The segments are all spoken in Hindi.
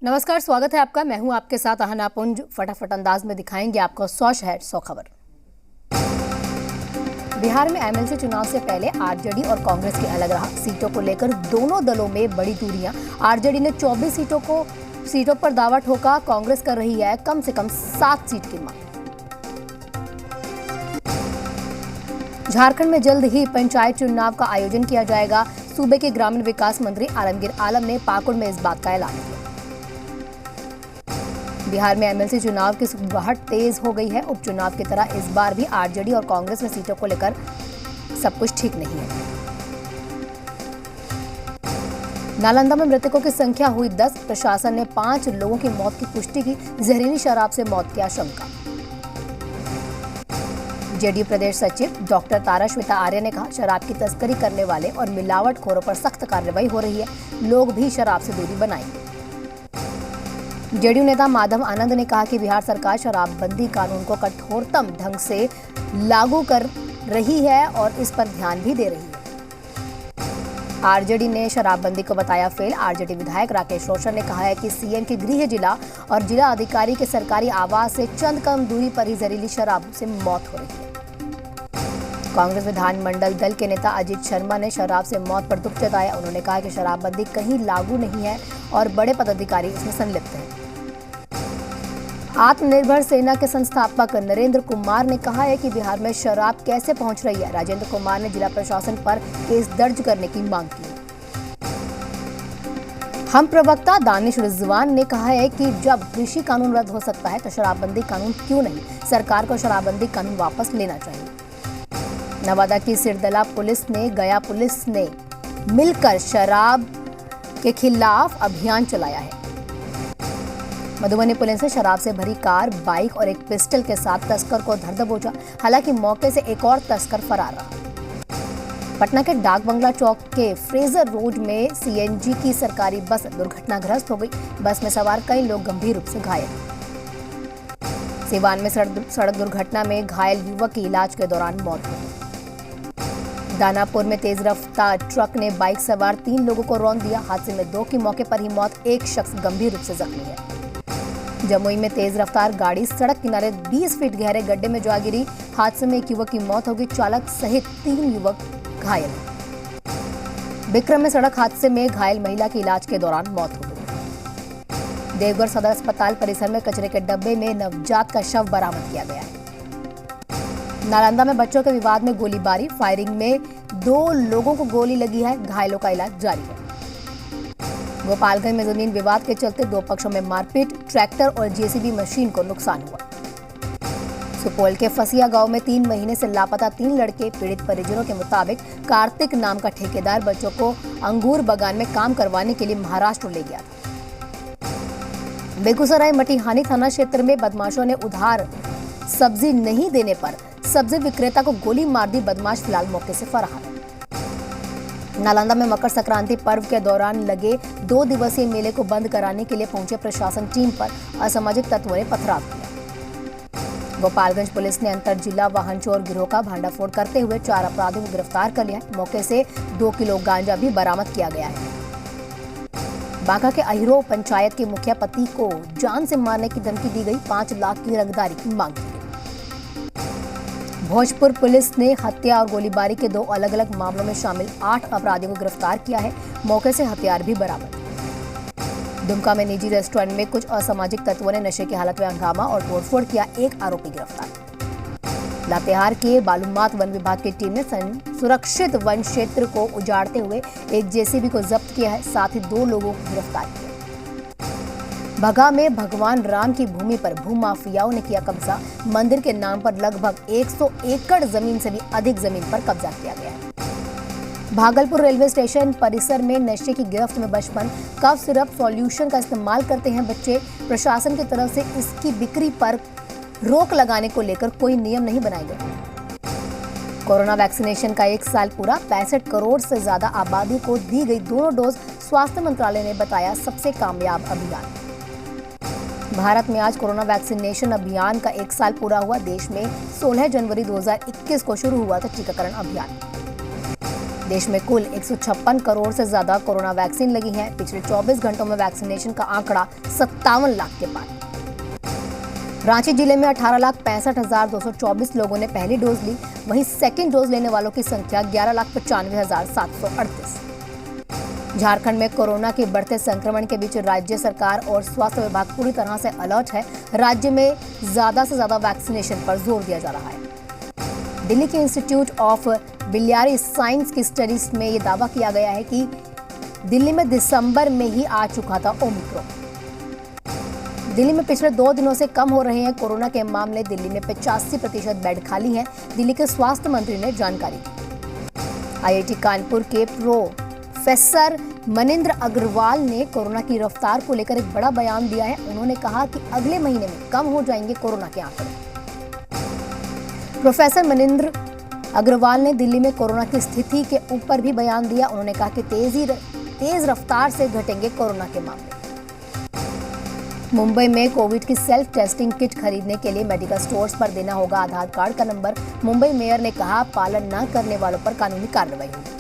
नमस्कार, स्वागत है आपका। मैं हूं आपके साथ आहना पुंज। फटाफट अंदाज में दिखाएंगे आपको 100 शहर 100 खबर। बिहार में एमएलसी चुनाव से पहले आरजेडी और कांग्रेस की अलग रहा। सीटों को लेकर दोनों दलों में बड़ी दूरियां। आरजेडी ने 24 सीटों पर दावा ठोका। कांग्रेस कर रही है कम से कम 7 सीट की मांग। झारखंड में जल्द ही पंचायत चुनाव का आयोजन किया जाएगा। सूबे के ग्रामीण विकास मंत्री आलमगीर आलम ने पाकुड़ में इस बात का ऐलान किया। बिहार में एमएलसी चुनाव की सुगबुगाहट तेज हो गई है। उपचुनाव की तरह इस बार भी आरजेडी और कांग्रेस में सीटों को लेकर सब कुछ ठीक नहीं है। नालंदा में मृतकों की संख्या हुई 10। प्रशासन ने 5 लोगों की मौत की पुष्टि की। जहरीली शराब से मौत की आशंका। जेडीयू प्रदेश सचिव डॉक्टर ताराश्वेता आर्य ने कहा, शराब की तस्करी करने वाले और मिलावटखोरों पर सख्त कार्रवाई हो रही है। लोग भी शराब से दूरी बनाएंगे। जेडीयू नेता माधव आनंद ने कहा कि बिहार सरकार शराबबंदी कानून को कठोरतम ढंग से लागू कर रही है और इस पर ध्यान भी दे रही है। आरजेडी ने शराबबंदी को बताया फेल। आरजेडी विधायक राकेश रोशन ने कहा है कि सीएम के गृह जिला और जिला अधिकारी के सरकारी आवास से चंद कम दूरी पर ही जहरीली शराब से मौत हो रही है। कांग्रेस विधानमंडल दल के नेता अजीत शर्मा ने शराब से मौत पर दुख जताया। उन्होंने कहा कि शराबबंदी कहीं लागू नहीं है और बड़े पदाधिकारी इसमें संलिप्त हैं। आत्मनिर्भर सेना के संस्थापक नरेंद्र कुमार ने कहा है कि बिहार में शराब कैसे पहुंच रही है। राजेंद्र कुमार ने जिला प्रशासन पर केस दर्ज करने की मांग की। हम प्रवक्ता दानिश रिजवान ने कहा है कि जब कृषि कानून रद्द हो सकता है तो शराबबंदी कानून क्यों नहीं। सरकार को शराबबंदी कानून वापस लेना चाहिए। नवादा की सिरदला पुलिस ने गया पुलिस ने मिलकर शराब के खिलाफ अभियान चलाया है। मधुबनी पुलिस ने शराब से भरी कार, बाइक और एक पिस्टल के साथ तस्कर को धर दबोचा। हालांकि मौके से एक और तस्कर फरार रहा। पटना के डाक बंगला चौक के फ्रेजर रोड में सीएनजी की सरकारी बस दुर्घटनाग्रस्त हो गई। बस में सवार कई लोग गंभीर रूप से घायल। सीवान में सड़क दुर्घटना में घायल युवक की इलाज के दौरान मौत हो गई। दानापुर में तेज रफ्तार ट्रक ने बाइक सवार 3 लोगों को रौंद दिया। हादसे में 2 की मौके पर ही मौत, एक शख्स गंभीर रूप से जख्मी है। जमुई में तेज रफ्तार गाड़ी सड़क किनारे 20 फीट गहरे गड्ढे में जा गिरी। हादसे में एक युवक की मौत हो गई। चालक सहित 3 युवक घायल। विक्रम में सड़क हादसे में घायल महिला की इलाज के दौरान मौत हो गई। देवघर सदर अस्पताल परिसर में कचरे के डब्बे में नवजात का शव बरामद किया गया है। नालंदा में बच्चों के विवाद में गोलीबारी, फायरिंग में 2 लोगों को गोली लगी है। घायलों का इलाज जारी है। गोपालगंज में जमीन विवाद के चलते 2 पक्षों में मारपीट, ट्रैक्टर और जेसीबी मशीन को नुकसान हुआ। सुपौल के फसिया गांव में 3 महीने से लापता 3 लड़के। पीड़ित परिजनों के मुताबिक कार्तिक नाम का ठेकेदार बच्चों को अंगूर बागान में काम करवाने के लिए महाराष्ट्र ले गया था। बेगूसराय मटिहानी थाना क्षेत्र में बदमाशों ने उधार सब्जी नहीं देने पर सब्जी विक्रेता को गोली मार दी। बदमाश फिलहाल मौके से फरार है। नालंदा में मकर संक्रांति पर्व के दौरान लगे 2 दिवसीय मेले को बंद कराने के लिए पहुंचे प्रशासन टीम पर असामाजिक तत्वों ने पथराव किया। गोपालगंज पुलिस ने अंतर जिला वाहन चोर गिरोह का भांडाफोड़ करते हुए 4 अपराधियों को गिरफ्तार कर लिया है। मौके से 2 किलो गांजा भी बरामद किया गया है। बांका के अहिरो पंचायत के मुखिया पति को जान से मारने की धमकी दी गई। 5 लाख की रंगदारी की मांग की। भोजपुर पुलिस ने हत्या और गोलीबारी के 2 अलग-अलग मामलों में शामिल 8 अपराधियों को गिरफ्तार किया है। मौके से हथियार भी बरामद। दुमका में निजी रेस्टोरेंट में कुछ असामाजिक तत्वों ने नशे की हालत में हंगामा और तोड़फोड़ किया। 1 आरोपी गिरफ्तार। लातेहार के बालूमाथ वन विभाग की टीम ने सुरक्षित वन क्षेत्र को उजाड़ते हुए एक जेसीबी को जब्त किया है। साथ ही 2 लोगों को गिरफ्तार किया। भगा में भगवान राम की भूमि पर भूमाफियाओं ने किया कब्जा। मंदिर के नाम पर लगभग 100 एकड़ जमीन से भी अधिक जमीन पर कब्जा किया गया है। भागलपुर रेलवे स्टेशन परिसर में नशे की गिरफ्त में बचपन कफ सिरप सॉल्यूशन का इस्तेमाल करते हैं बच्चे। प्रशासन की तरफ से इसकी बिक्री पर रोक लगाने को लेकर कोई नियम नहीं बनाए गए। कोरोना वैक्सीनेशन का 1 साल पूरा। 65 करोड़ से ज्यादा आबादी को दी गई दोनों डोज। स्वास्थ्य मंत्रालय ने बताया सबसे कामयाब अभियान। भारत में आज कोरोना वैक्सीनेशन अभियान का 1 साल पूरा हुआ। देश में 16 जनवरी 2021 को शुरू हुआ था टीकाकरण अभियान। देश में कुल 156 करोड़ से ज्यादा कोरोना वैक्सीन लगी है। पिछले 24 घंटों में वैक्सीनेशन का आंकड़ा 57 लाख के पार। रांची जिले में 18,65,224 लोगों ने पहली डोज ली। वहीं सेकेंड डोज लेने वालों की संख्या 11,95,738। झारखंड में कोरोना के बढ़ते संक्रमण के बीच राज्य सरकार और स्वास्थ्य विभाग पूरी तरह से अलर्ट है। राज्य में ज्यादा से ज्यादा वैक्सीनेशन पर जोर दिया जा रहा है। दिल्ली के इंस्टीट्यूट ऑफ बिलियरी साइंस की स्टडीज में यह दावा किया गया है कि दिल्ली में दिसंबर में ही आ चुका था ओमिक्रॉन। दिल्ली में पिछले 2 दिनों से कम हो रहे हैं कोरोना के मामले। दिल्ली में 85% बेड खाली हैं। दिल्ली के स्वास्थ्य मंत्री ने जानकारी दी। IIT कानपुर के प्रोफेसर मनिंद्र अग्रवाल ने कोरोना की रफ्तार को लेकर एक बड़ा बयान दिया है। उन्होंने कहा कि अगले महीने में कम हो जाएंगे कोरोना के आंकड़े। प्रोफेसर मनिंद्र अग्रवाल ने दिल्ली में कोरोना की स्थिति के ऊपर भी बयान दिया। उन्होंने कहा कि तेज रफ्तार से घटेंगे कोरोना के मामले। मुंबई में कोविड की सेल्फ टेस्टिंग किट खरीदने के लिए मेडिकल स्टोर्स पर देना होगा आधार कार्ड का नंबर। मुंबई मेयर ने कहा, पालन न करने वालों पर कानूनी कार्रवाई होगी।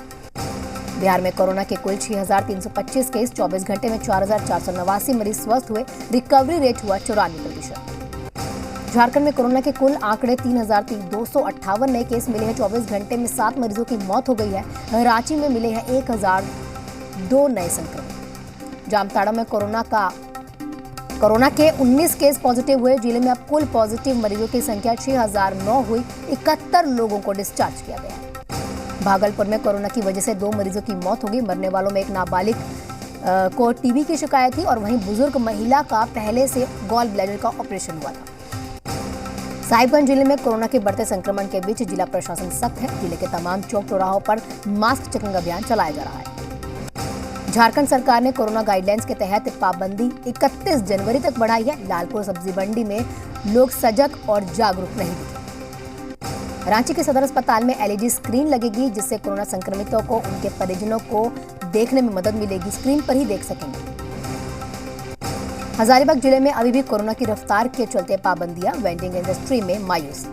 बिहार में कोरोना के कुल 6,325 केस, 24 घंटे में 4,489 मरीज स्वस्थ हुए। रिकवरी रेट हुआ 94%। झारखंड में कोरोना के कुल आंकड़े 3,258 नए केस मिले हैं। 24 घंटे में 7 मरीजों की मौत हो गई है। रांची में मिले हैं 1,002 नए संक्रमित। जामताड़ा में कोरोना के 19 केस पॉजिटिव हुए। जिले में अब कुल पॉजिटिव मरीजों की संख्या 6,009 हुई। 71 लोगों को डिस्चार्ज किया गया है। भागलपुर में कोरोना की वजह से 2 मरीजों की मौत हो गई। मरने वालों में एक नाबालिग को टीबी की शिकायत थी और वहीं बुजुर्ग महिला का पहले से गॉल ब्लैडर का ऑपरेशन हुआ था। साहिबगंज जिले में कोरोना के बढ़ते संक्रमण के बीच जिला प्रशासन सख्त है। जिले के तमाम चौक चौराहों पर मास्क चेकिंग अभियान चलाया जा रहा है। झारखंड सरकार ने कोरोना गाइडलाइंस के तहत पाबंदी 31 जनवरी तक बढ़ाई है। लालपुर सब्जी मंडी में लोग सजग और जागरूक नहीं दिखे। रांची के सदर अस्पताल में LED स्क्रीन लगेगी, जिससे कोरोना संक्रमितों को उनके परिजनों को देखने में मदद मिलेगी। स्क्रीन पर ही देख सकेंगे। हजारीबाग जिले में अभी भी कोरोना की रफ्तार के चलते पाबंदियां। वेंडिंग इंडस्ट्री में मायूसी।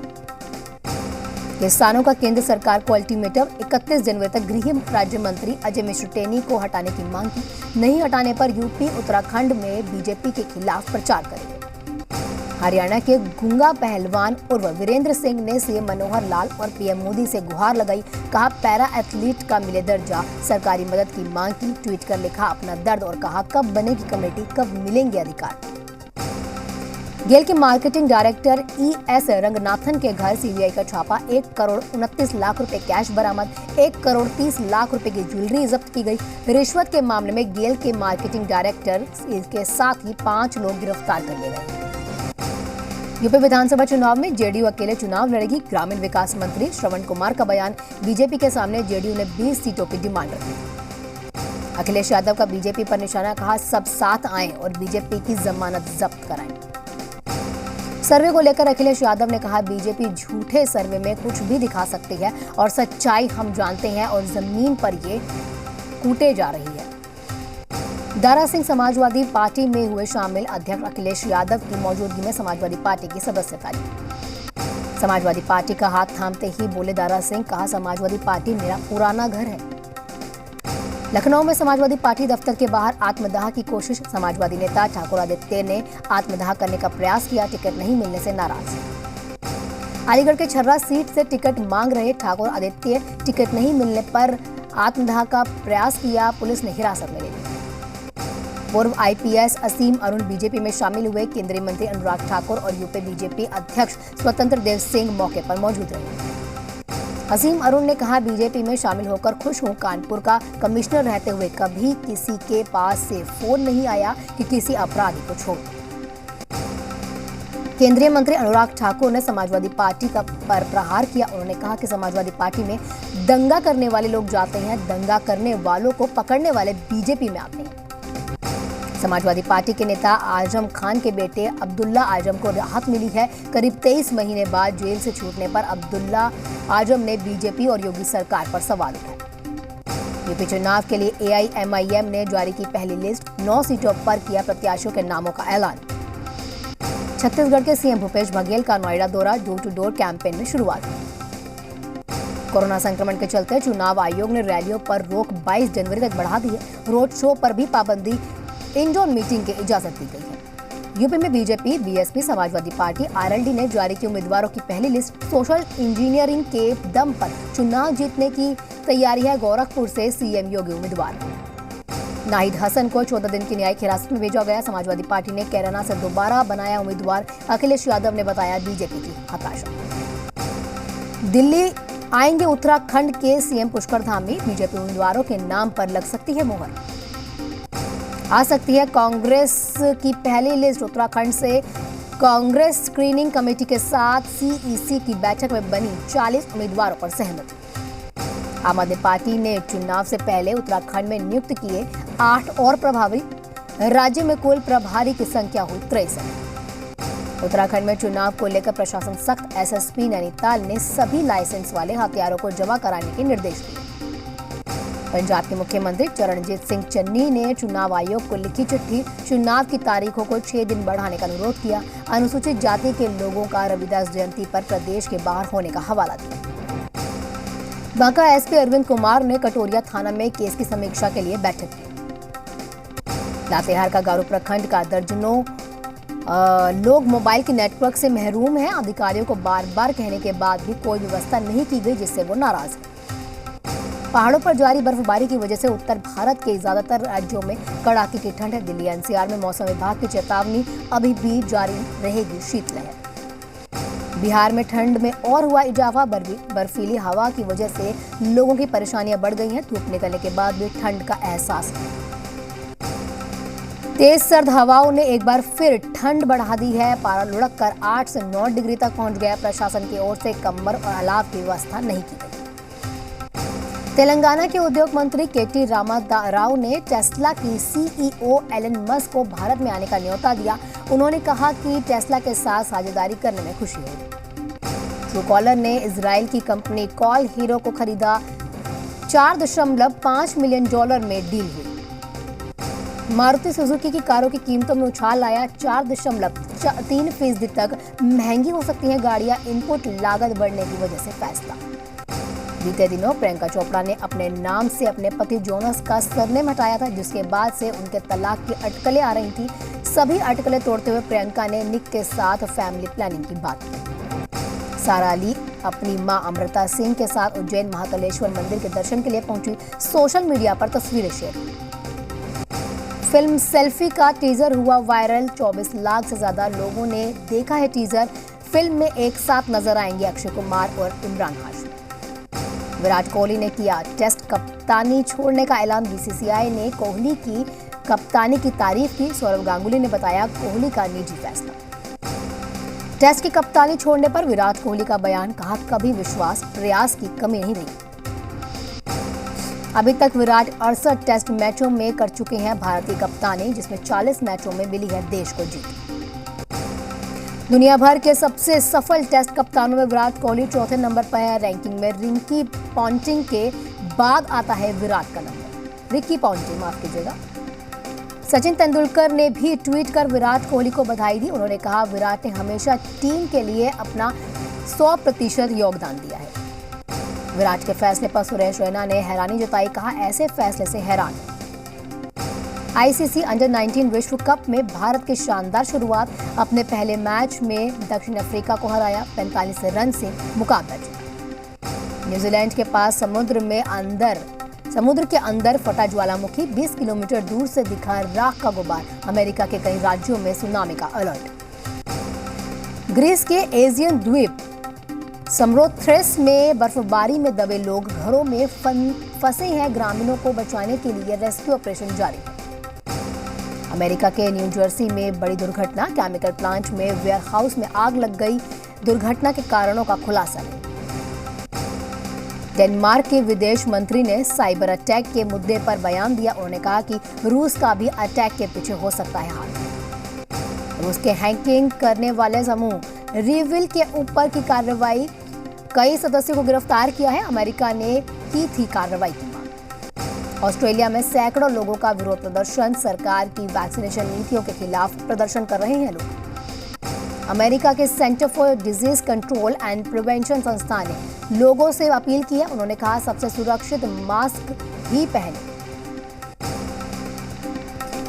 किसानों का केंद्र सरकार को अल्टीमेटम। 31 जनवरी तक गृह राज्य मंत्री अजय मिश्र टेनी को हटाने की मांग की। नहीं हटाने पर यूपी उत्तराखंड में बीजेपी के खिलाफ प्रचार करेंगे। हरियाणा के गूंगा पहलवान उर्व वीरेंद्र सिंह ने सीएम मनोहर लाल और पीएम मोदी से गुहार लगाई। कहा, पैरा एथलीट का मिले दर्जा। सरकारी मदद की मांग की। ट्वीट कर लिखा अपना दर्द और कहा, कब बनेगी कमेटी, कब मिलेंगे अधिकार। गेल के मार्केटिंग डायरेक्टर ES रंगनाथन के घर सीबीआई का छापा। 1,29,00,000 रुपए कैश बरामद। 1,30,00,000 रुपए की ज्वेलरी जब्त की गई। रिश्वत के मामले में गेल के मार्केटिंग डायरेक्टर के साथ ही 5 लोग गिरफ्तार कर लिए गए। यूपी विधानसभा चुनाव में जेडीयू अकेले चुनाव लड़ेगी। ग्रामीण विकास मंत्री श्रवण कुमार का बयान। बीजेपी के सामने जेडीयू ने 20 सीटों की डिमांड रखी। अखिलेश यादव का बीजेपी पर निशाना। कहा, सब साथ आएं और बीजेपी की जमानत जब्त कराएं। सर्वे को लेकर अखिलेश यादव ने कहा, बीजेपी झूठे सर्वे में कुछ भी दिखा सकती है और सच्चाई हम जानते हैं और जमीन पर ये कूटे जा रही है। दारा सिंह समाजवादी पार्टी में हुए शामिल। अध्यक्ष अखिलेश यादव की मौजूदगी में समाजवादी पार्टी की सदस्यता ली। समाजवादी पार्टी का हाथ थामते ही बोले दारा सिंह। कहा, समाजवादी पार्टी मेरा पुराना घर है। लखनऊ में समाजवादी पार्टी दफ्तर के बाहर आत्मदाह की कोशिश। समाजवादी नेता ठाकुर आदित्य ने आत्मदाह करने का प्रयास किया। टिकट नहीं मिलने से नाराज। अलीगढ़ के छर्रा सीट से टिकट मांग रहे ठाकुर आदित्य टिकट नहीं मिलने पर आत्मदाह का प्रयास किया। पुलिस ने हिरासत में ले लिया। पूर्व IPS असीम अरुण बीजेपी में शामिल हुए। केंद्रीय मंत्री अनुराग ठाकुर और यूपी बीजेपी अध्यक्ष स्वतंत्र देव सिंह मौके पर मौजूद रहे। असीम अरुण ने कहा, बीजेपी में शामिल होकर खुश हूं। कानपुर का कमिश्नर रहते हुए कभी किसी के पास से फोन नहीं आया कि किसी अपराधी को छोड़। केंद्रीय मंत्री अनुराग ठाकुर ने समाजवादी पार्टी पर प्रहार किया। उन्होंने कहा कि समाजवादी पार्टी में दंगा करने वाले लोग जाते हैं, दंगा करने वालों को पकड़ने वाले बीजेपी में आते हैं। समाजवादी पार्टी के नेता आजम खान के बेटे अब्दुल्ला आजम को राहत मिली है। करीब 23 महीने बाद जेल से छूटने पर अब्दुल्ला आजम ने बीजेपी और योगी सरकार पर सवाल उठाए। यूपी चुनाव के लिए AIMIM ने जारी की पहली लिस्ट। 9 सीटों पर किया प्रत्याशियों के नामों का ऐलान। छत्तीसगढ़ के CM भूपेश बघेल का नोएडा दौरा। डोर टू डोर कैंपेन में शुरुआत। कोरोना संक्रमण के चलते चुनाव आयोग ने रैलियों पर रोक 22 जनवरी तक बढ़ा दी है। रोड शो पर भी पाबंदी, इंडोर मीटिंग की इजाजत दी गई है। यूपी में BJP, BSP, Samajwadi party, RLD ने जारी की उम्मीदवारों की पहली लिस्ट। सोशल इंजीनियरिंग के दम पर चुनाव जीतने की तैयारी है। गोरखपुर से सीएम योगी उम्मीदवार। नाहिद हसन को 14 दिन की न्यायिक हिरासत में भेजा गया। समाजवादी पार्टी ने कैराना से दोबारा बनाया उम्मीदवार। अखिलेश यादव ने बताया बीजेपी की हताशा। दिल्ली आएंगे उत्तराखंड के सीएम पुष्कर धामी। बीजेपी उम्मीदवारों के नाम पर लग सकती है मोहर। आ सकती है कांग्रेस की पहली लिस्ट। उत्तराखंड से कांग्रेस स्क्रीनिंग कमेटी के साथ सीईसी की बैठक में बनी 40 उम्मीदवारों पर सहमति। आम आदमी पार्टी ने चुनाव से पहले उत्तराखंड में नियुक्त किए 8 और प्रभारी। राज्य में कुल प्रभारी की संख्या हुई 63। उत्तराखंड में चुनाव को लेकर प्रशासन सख्त। एसएसपी नैनीताल ने सभी लाइसेंस वाले हथियारों को जमा कराने के निर्देश दिए। पंजाब के मुख्यमंत्री चरणजीत सिंह चन्नी ने चुनाव आयोग को लिखी चिट्ठी। चुनाव की तारीखों को 6 दिन बढ़ाने का अनुरोध किया। अनुसूचित जाति के लोगों का रविदास जयंती पर प्रदेश के बाहर होने का हवाला दिया। बांका एसपी अरविंद कुमार ने कटोरिया थाना में केस की समीक्षा के लिए बैठक की। लातेहार का गारू प्रखंड का दर्जनों लोग मोबाइल के नेटवर्क से महरूम हैं। अधिकारियों को बार बार कहने के बाद भी कोई व्यवस्था नहीं की गई, जिससे वो नाराज है। पहाड़ों पर जारी बर्फबारी की वजह से उत्तर भारत के ज्यादातर राज्यों में कड़ाके की ठंड है। दिल्ली एनसीआर में मौसम विभाग की चेतावनी, अभी भी जारी रहेगी शीतलहर। बिहार में ठंड में और हुआ इजाफा। बर्फीली हवा की वजह से लोगों की परेशानियां बढ़ गई हैं। धूप निकलने के बाद भी ठंड का एहसास है। तेज सर्द हवाओं ने एक बार फिर ठंड बढ़ा दी है। पारा लुढ़क कर 8 से 9 डिग्री तक पहुंच गया। प्रशासन की ओर से कम्बल और अलाव की व्यवस्था नहीं की गई। तेलंगाना के उद्योग मंत्री केटी रामाराव ने टेस्ला की सीईओ एलन मस्क को भारत में आने का न्योता दिया। उन्होंने कहा कि टेस्ला के साथ साझेदारी करने में खुशी होगी। ट्रूकॉलर ने इजराइल की कंपनी कॉल हीरो को खरीदा। $4.5 मिलियन में डील हुई। मारुति सुजुकी की कारों की कीमतों में उछाल आया। 4.3% तक महंगी हो सकती हैं गाड़ियां। इनपुट लागत बढ़ने की वजह से फैसला। बीते दिनों प्रियंका चोपड़ा ने अपने नाम से अपने पति जोनस का सरनेम हटाया था, जिसके बाद से उनके तलाक की अटकलें आ रही थी। सभी अटकलें तोड़ते हुए प्रियंका ने निक के साथ फैमिली प्लानिंग की बात की। सारा अली अपनी मां अमृता सिंह के साथ उज्जैन महाकालेश्वर मंदिर के दर्शन के लिए पहुंची। सोशल मीडिया पर तस्वीरें शेयर की। फिल्म सेल्फी का टीजर हुआ वायरल। 24 लाख से ज्यादा लोगों ने देखा है टीजर। फिल्म में एक साथ नजर आएंगे अक्षय कुमार और इमरान हाशमी। विराट कोहली ने किया टेस्ट कप्तानी छोड़ने का ऐलान। बीसीसीआई ने कोहली की कप्तानी की तारीफ की। सौरव गांगुली ने बताया कोहली का निजी फैसला। टेस्ट की कप्तानी छोड़ने पर विराट कोहली का बयान, कहा कभी विश्वास प्रयास की कमी नहीं रही। अभी तक विराट 68 टेस्ट मैचों में कर चुके हैं भारतीय कप्तानी, जिसमें 40 मैचों में मिली है देश को जीत। दुनिया भर के सबसे सफल टेस्ट कप्तानों में विराट कोहली चौथे नंबर पर है। रैंकिंग में रिकी पॉन्टिंग के बाद आता है विराट का नंबर। रिकी पॉन्टिंग, माफ कीजिएगा। सचिन तेंदुलकर ने भी ट्वीट कर विराट कोहली को बधाई दी। उन्होंने कहा विराट ने हमेशा टीम के लिए अपना 100% योगदान दिया है। विराट के फैसले पर सुरेश रैना ने हैरानी जताई। कहा ऐसे फैसले से हैरान। आईसीसी अंडर-19 विश्व कप में भारत की शानदार शुरुआत। अपने पहले मैच में दक्षिण अफ्रीका को हराया। 45 रन से मुकाबला जीता। न्यूजीलैंड के पास समुद्र के अंदर फटा ज्वालामुखी। 20 किलोमीटर दूर से दिखा राख का गुबार। अमेरिका के कई राज्यों में सुनामी का अलर्ट। ग्रीस के एजियन द्वीप समोथ्रेस में बर्फबारी में दबे लोग घरों में फंसे हैं। ग्रामीणों को बचाने के लिए रेस्क्यू ऑपरेशन जारी है। अमेरिका के न्यू जर्सी में बड़ी दुर्घटना। केमिकल प्लांट में वेयरहाउस में आग लग गई। दुर्घटना के कारणों का खुलासा नहीं। डेनमार्क के विदेश मंत्री ने साइबर अटैक के मुद्दे पर बयान दिया। उन्होंने कहा कि रूस का भी अटैक के पीछे हो सकता है हाथ। रूस के हैकिंग करने वाले समूह रिविल के ऊपर की कार्रवाई। कई सदस्यों को गिरफ्तार किया है। अमेरिका ने की थी कार्रवाई की मांग। ऑस्ट्रेलिया में सैकड़ों लोगों का विरोध प्रदर्शन। सरकार की वैक्सीनेशन नीतियों के खिलाफ प्रदर्शन कर रहे हैं लोग। अमेरिका के centre for disease control and prevention संस्थान ने लोगों से अपील की है। उन्होंने कहा, सबसे सुरक्षित मास्क ही पहनें।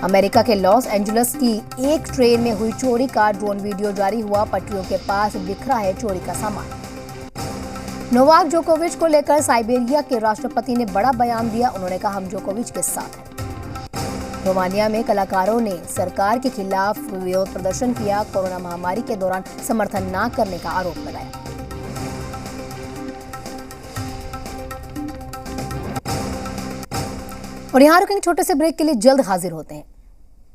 अमेरिका के लॉस एंजलिस की एक ट्रेन में हुई चोरी का ड्रोन वीडियो जारी हुआ। पटरियों के पास बिखरा है चोरी का सामान। नोवाक जोकोविच को लेकर साइबेरिया के राष्ट्रपति ने बड़ा बयान दिया। उन्होंने कहा, हम जोकोविच के साथ हैं। रोमानिया में कलाकारों ने सरकार के खिलाफ विरोध प्रदर्शन किया। कोरोना महामारी के दौरान समर्थन न करने का आरोप लगाया। और यहाँ रुकेंगे छोटे से ब्रेक के लिए, जल्द हाजिर होते हैं।